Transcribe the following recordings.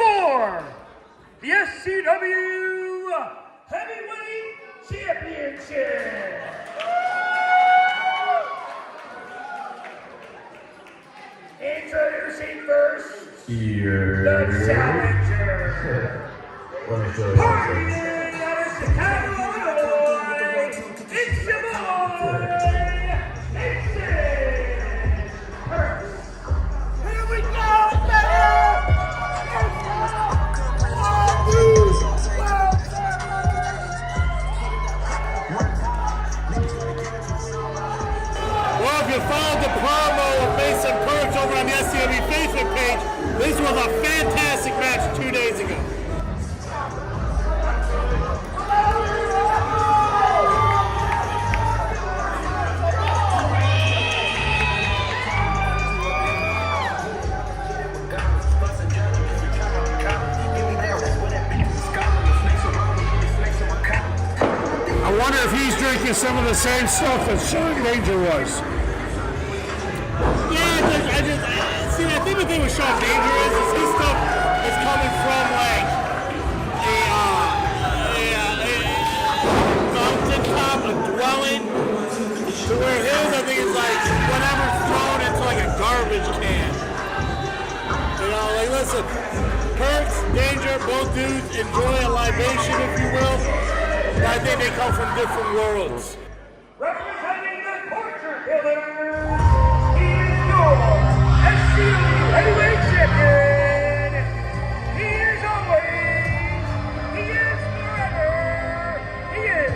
for the SCW Heavyweight Championship. Introducing first, the challenger. Party out of Chicago, Illinois, it's your boy, Percs. Here we go, baby! Well, if you followed the promo of Mason Percs over on the SCW Facebook page, this was a fantastic match 2 days ago. I wonder if he's drinking some of the same stuff that Sean Danger was. I think the thing with Sean Danger is his stuff is coming from like a mountaintop, a dwelling, to where his, I think, is like whatever's thrown into like a garbage can. You know, like listen, Percs, Danger, both dudes enjoy a libation, if you will. But I think they come from different worlds. Representing the torture killer, he is your SCW Heavyweight Champion. He is always, he is forever, he is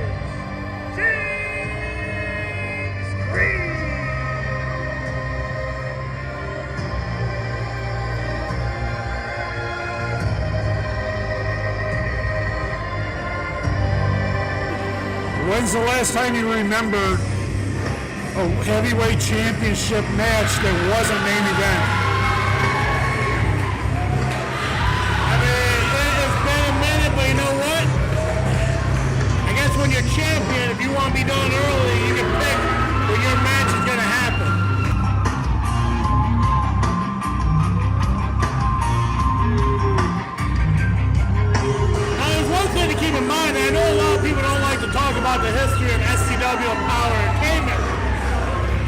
James Creed. When's the last time you remember a heavyweight championship match that wasn't main event? I mean, it's been a minute, but you know what? I guess when you're champion, if you want to be done early, you can pick when your match is going to happen. Now, there's one thing to keep in mind. I know a lot of people don't like to talk about the history of SCW Power Entertainment.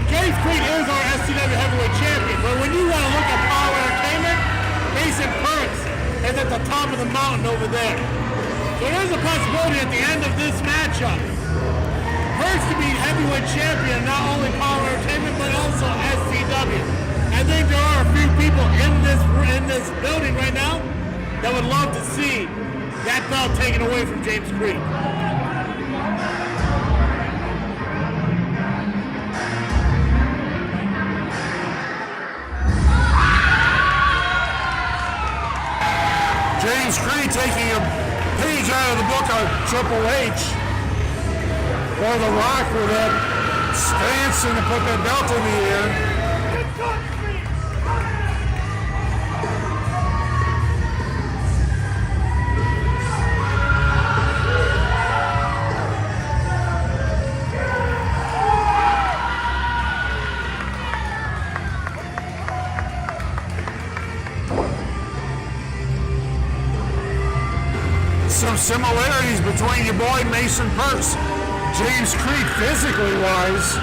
James Creed is our SCW Heavyweight Champion, but when you want to look at Power Entertainment, Mason Percs is at the top of the mountain over there. So there's a possibility at the end of this matchup, Percs to be Heavyweight Champion, not only Power Entertainment, but also SCW. I think there are a few people in this building right now that would love to see that belt taken away from James Creed. James Creed taking a page out of the book of Triple H, or The Rock, with that stance and to put that belt in the air. Some similarities between your boy Mason Percs, James Creed, physically wise.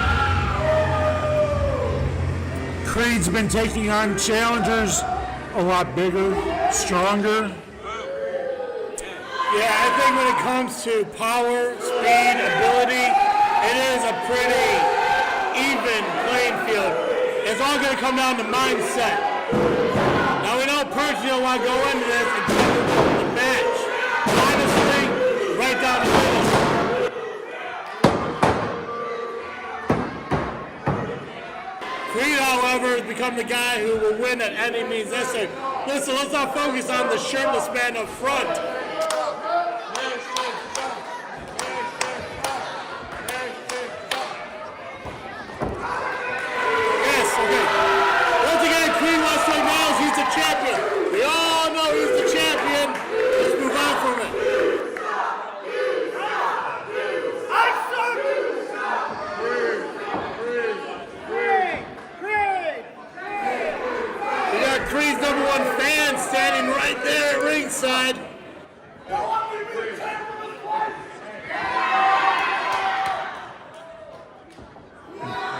Creed's been taking on challengers a lot bigger, stronger. Yeah, I think when it comes to power, speed, ability, it is a pretty even playing field. It's all going to come down to mindset. Now we know Percs don't want to go into this and cover the match. Honestly, right down the middle. Creed, however, has become the guy who will win at any means necessary. Listen, let's not focus on the shirtless man up front. Yes, okay. Once again, Creed wants to acknowledge he's the champion. We all know he's the champion. Let's move on from it. Creed's #1 fan standing right there at side.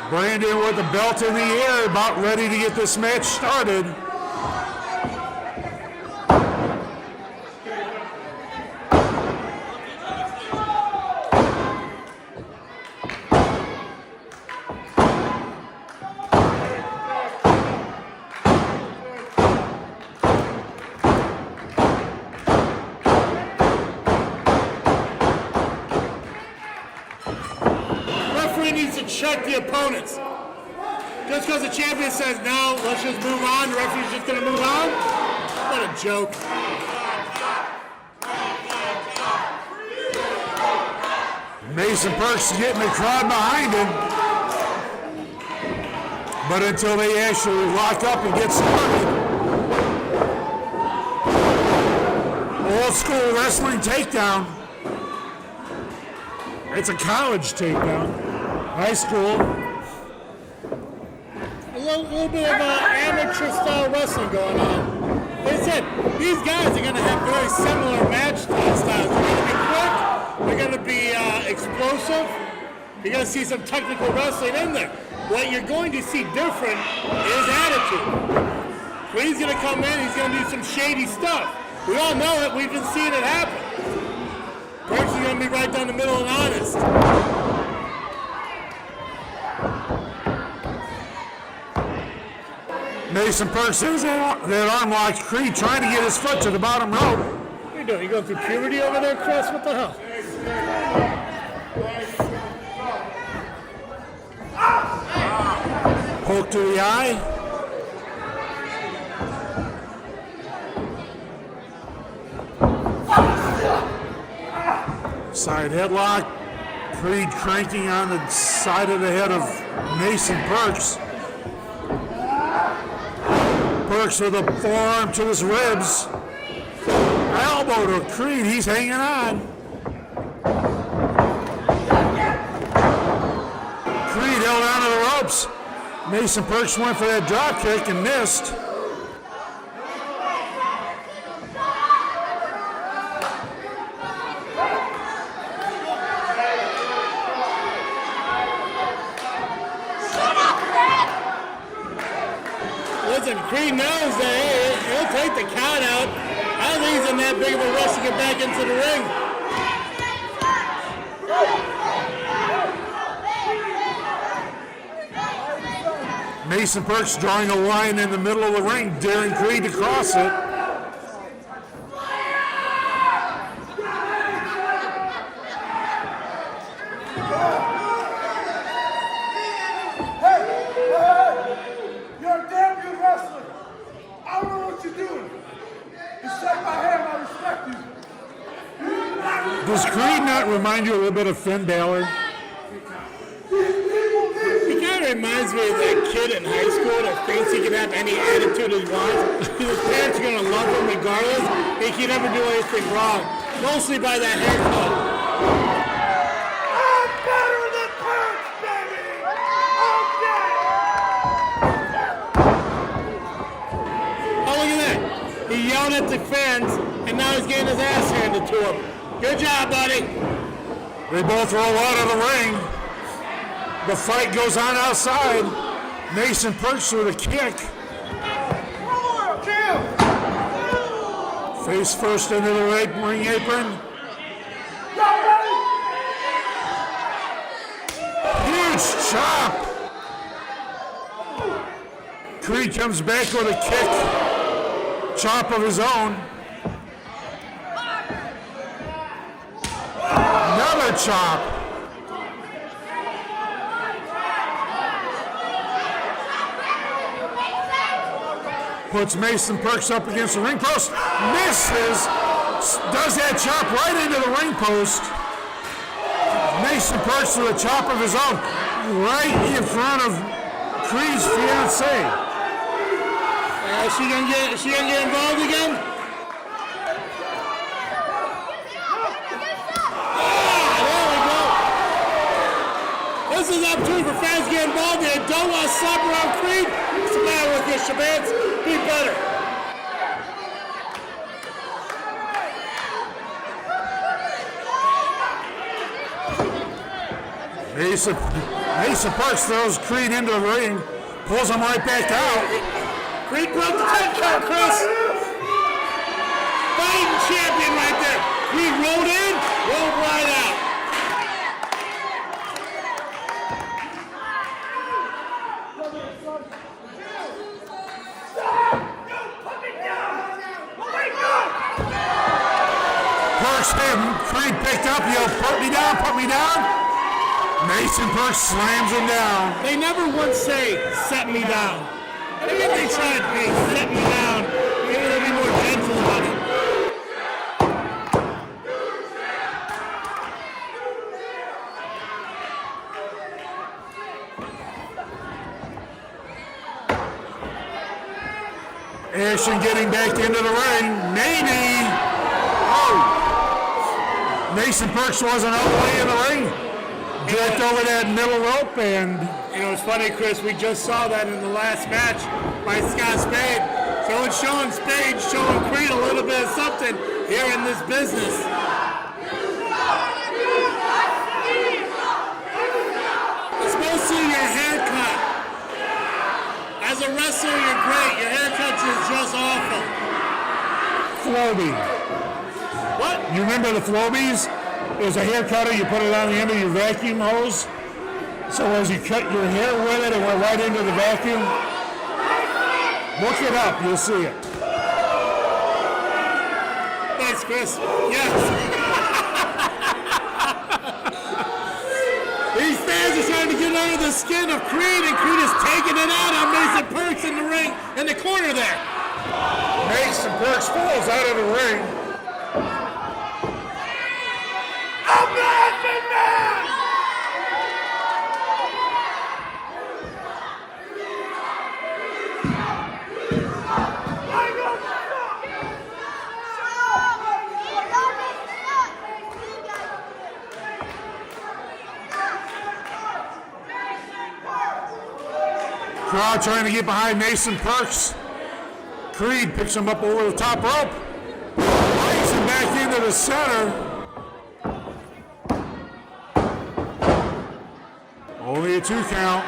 Brandon with the belt in the air, about ready to get this match started. Needs to check the opponents. Just because the champion says no, let's just move on, the referee's just going to move on? What a joke. Mason Percs getting the crowd behind him. But until they actually lock up and get started. Old school wrestling takedown. It's a college takedown. High school. A little bit of amateur style wrestling going on. Like I said, these guys are going to have very similar match styles. They're going to be quick. They're going to be explosive. You're going to see some technical wrestling in there. What you're going to see different is attitude. When he's going to come in, he's going to do some shady stuff. We all know it. We've been seeing it happen. Percs is going to be right down the middle and honest. Mason Percs has that arm locked. Creed trying to get his foot to the bottom rope. What are you doing? You going through puberty over there, Chris? What the hell? Poke to the eye. Side headlock. Creed cranking on the side of the head of Mason Percs. Percs with a forearm to his ribs. Elbow to Creed, he's hanging on. Creed held onto the ropes. Mason Percs went for that drop kick and missed. Listen, Creed knows that, hey, he'll take the count out. I don't think he's in that big of a rush to get back into the ring. Mason Percs drawing a line in the middle of the ring, daring Creed to cross it. You're a damn good wrestler. I don't know what you're doing. You shake my hand, I respect you. Does Creed not remind you a little bit of Finn Balor? He kind of reminds me of that kid in high school that thinks he can have any attitude he wants. His parents are going to love him regardless. He can never do anything wrong. Mostly by that haircut. I'm better than Percs, baby! Okay! Oh, look at that. He yelled at the fans, and now he's getting his ass handed to him. Good job, buddy. They both roll out of the ring. The fight goes on outside. Mason Percs with a kick. Face first into the ring apron. Huge chop. Creed comes back with a kick. Chop of his own. Another chop. Puts Mason Percs up against the ring post. Misses. Does that chop right into the ring post. Mason Percs with a chop of his own right in front of Creed's fiancée. Is she gonna get involved again? This is an opportunity for fans to get involved. They don't want to slap around Creed. What's the matter with you, Chebanse? Be better. Mason Percs throws Creed into the ring, pulls him right back out. Creed broke the 10 count, Chris. Fighting champion right there. Creed rolled in, rolled right out. Percs hit him. Creed picked up, yelled, put me down, put me down. Mason Percs slams him down. They never once say, set me down. Maybe if they try to say, set me down, maybe they'll be more gentle about it. Ashton getting back into the ring. Maybe. Oh. Mason Percs wasn't all the way in the ring. Jerked over that middle rope and... You know, it's funny, Chris, we just saw that in the last match by Scott Spade. So it's showing Spade, showing Creed a little bit of something here in this business. It's mostly your haircut. As a wrestler, you're great. Your haircut is just awful. Flowbee. What? You remember the Flowbees? It was a hair cutter, you put it on the end of your vacuum hose. So as you cut your hair with it, it went right into the vacuum. Look it up, you'll see it. Thanks, Chris. Yes. These fans are trying to get under the skin of Creed, and Creed is taking it out on Mason Percs in the ring, in the corner there. Mason Percs falls out of the ring. Crowd trying to get behind Mason Percs. Creed picks him up over the top rope. Lays him back into the center. Only a 2 count.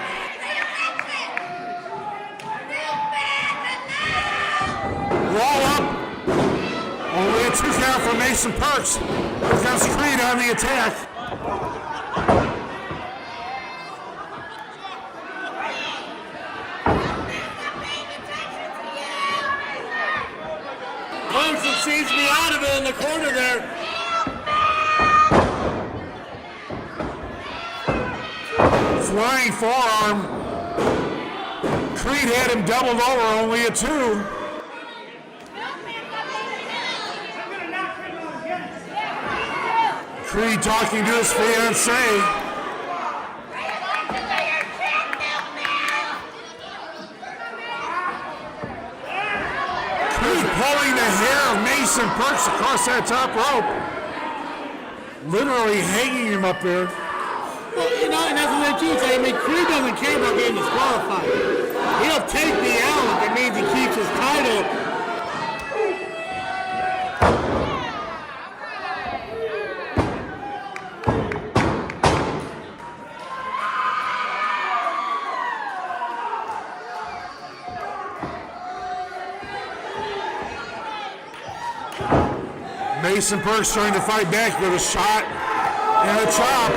Roll up. Only a 2 count for Mason Percs. Here comes Creed on the attack. Clemson seems to be out of it in the corner there. Flying forearm. Creed had him doubled over, only a 2. Creed talking to his fiancée. Pulling the hair of Mason Percs across that top rope. Literally hanging him up there. Well, you know, and that's what they're too saying. I mean, Creed doesn't care about getting disqualified. He'll take the L if it means he keeps his title. Mason Percs trying to fight back with a shot and a chop.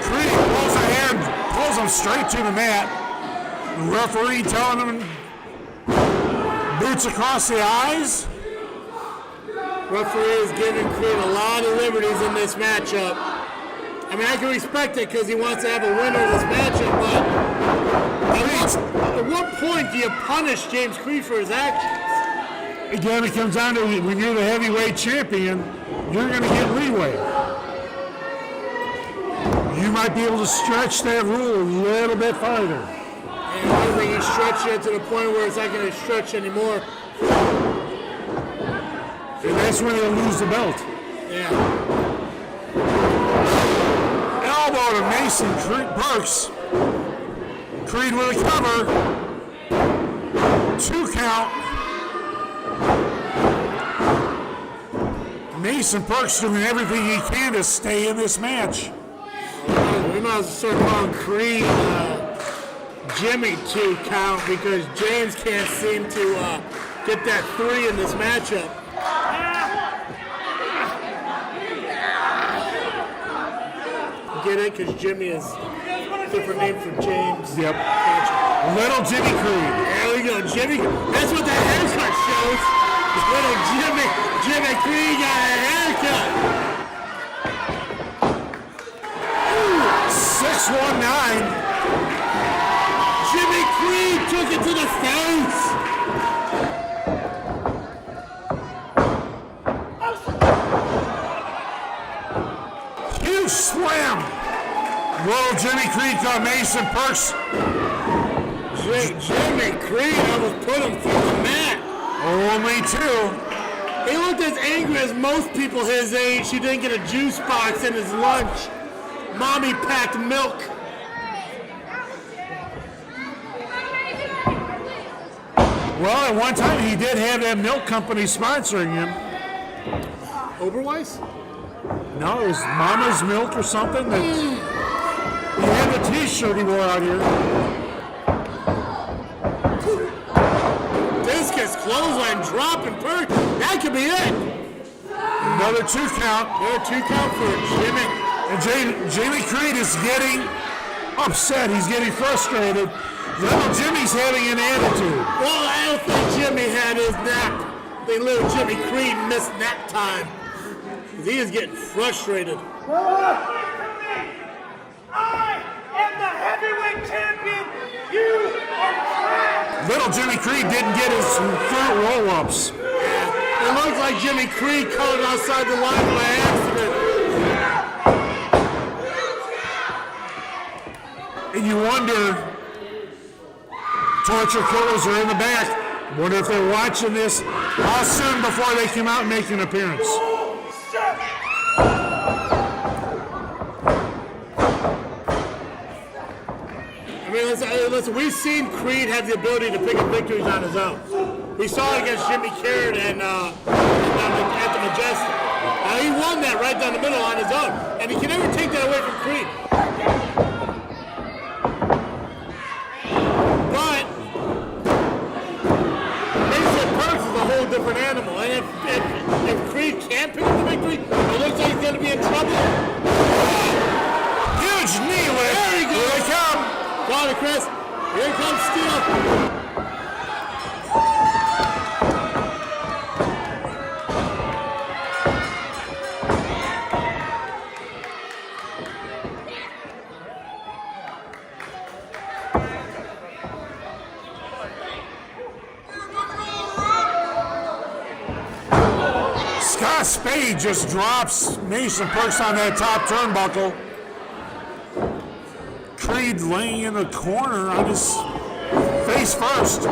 Creed pulls a hand, pulls him straight to the mat. The referee telling him boots across the eyes. Referee is giving Creed a lot of liberties in this matchup. I mean, I can respect it because he wants to have a winner in this matchup, but at what point do you punish James Creed for his actions? Again, it comes down to when you're the heavyweight champion, you're going to get leeway. You might be able to stretch that rule a little bit farther. And I don't think you stretch it to the point where it's not going to stretch anymore. And that's when he'll lose the belt. Yeah. Elbow to Mason Percs. Creed with a cover. 2 count. Mason Percs doing everything he can to stay in this match. We might as well start calling Creed Jimmy 2 count because James can't seem to get that 3 in this matchup. Get it? Because Jimmy is a different name for James. Yep. Little Jimmy Creed. There we go, Jimmy. That's what the haircut shows. Little Jimmy Creed got a haircut. 619. Jimmy Creed took it to the face. Huge slam. Little Jimmy Creed got Mason Percs. Jimmy Creed almost put him through the mat. Only 2. He looked as angry as most people his age. He didn't get a juice box in his lunch. Mommy packed milk. Well, at one time he did have that milk company sponsoring him. Oberweis? No, it was Mama's Milk or something. That he had a t-shirt he wore out here. Discus clothesline dropping Percs. That could be it. Another 2 count. Another 2 count for Jimmy. And Jimmy Creed is getting upset. He's getting frustrated. Little Jimmy's having an attitude. Well, I don't think Jimmy had his nap. I think little Jimmy Creed missed nap time. He is getting frustrated. I am the heavyweight champion. You are trash. Little Jimmy Creed didn't get his fruit roll-ups. It looks like Jimmy Creed caught it outside the line by accident. And you wonder, torture killers are in the back. Wonder if they're watching this. How soon before they come out and make an appearance? I mean, listen, we've seen Creed have the ability to pick up victories on his own. We saw it against Jimmy Carrot and at the Majestic. Now, he won that right down the middle on his own, and he can never take that away from Creed. But Mason Percs is a whole different animal, and if Creed can't pick up the victory, it looks like he's going to be in trouble. Huge knee lift. There he goes. Here they come. Got it, Chris. Here comes Steel. Scott Spade just drops Mason Percs on that top turnbuckle. Creed laying in the corner on his face first.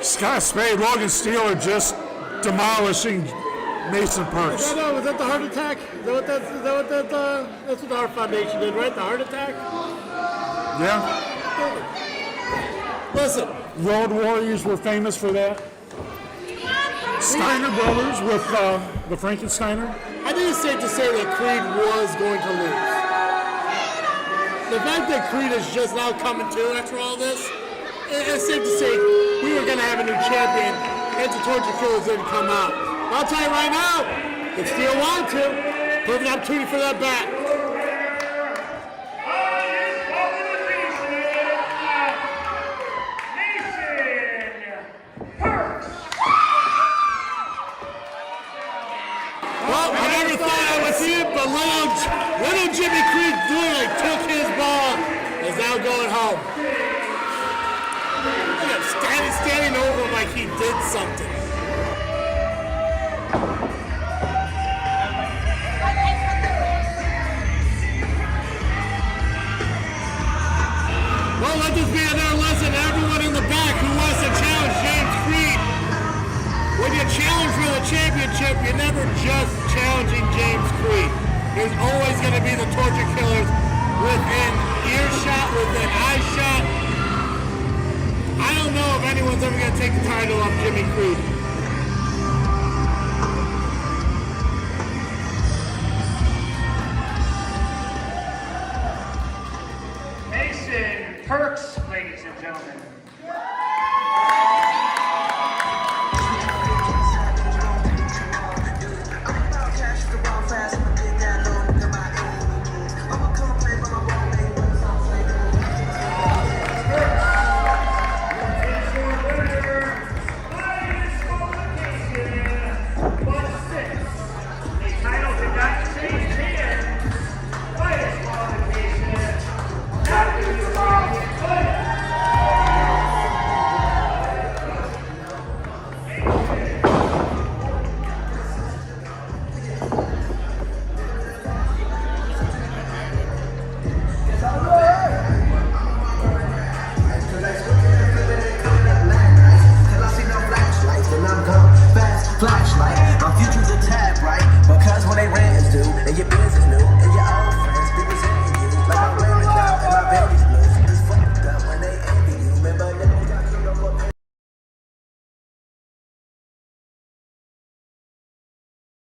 Scott Spade, Logan Steele are just demolishing Mason Percs. Was that the heart attack? Is that's what the Heart Foundation did, right? The heart attack? Yeah. Listen. Road Warriors were famous for that. Steiner brothers with the Frankensteiner. I think it's safe to say that Creed was going to lose. The fact that Creed is just now coming to after all this, it's safe to say we were going to have a new champion and the Torture Killers didn't come out. I'll tell you right now, if Steel wanted to, perfect opportunity for that back. Well, I never thought I would see it, but little Jimmy Creed literally took his ball and is now going home. Look at him standing over him like he did something. Well, let this be another lesson to everyone in the back who wants to challenge James Creed. When you challenge for the championship, you're never just challenging James Creed. There's always going to be the Torture Killers within earshot, within eye shot. I don't know if anyone's ever going to take the title off Jimmy Creed. Percs, ladies and gentlemen.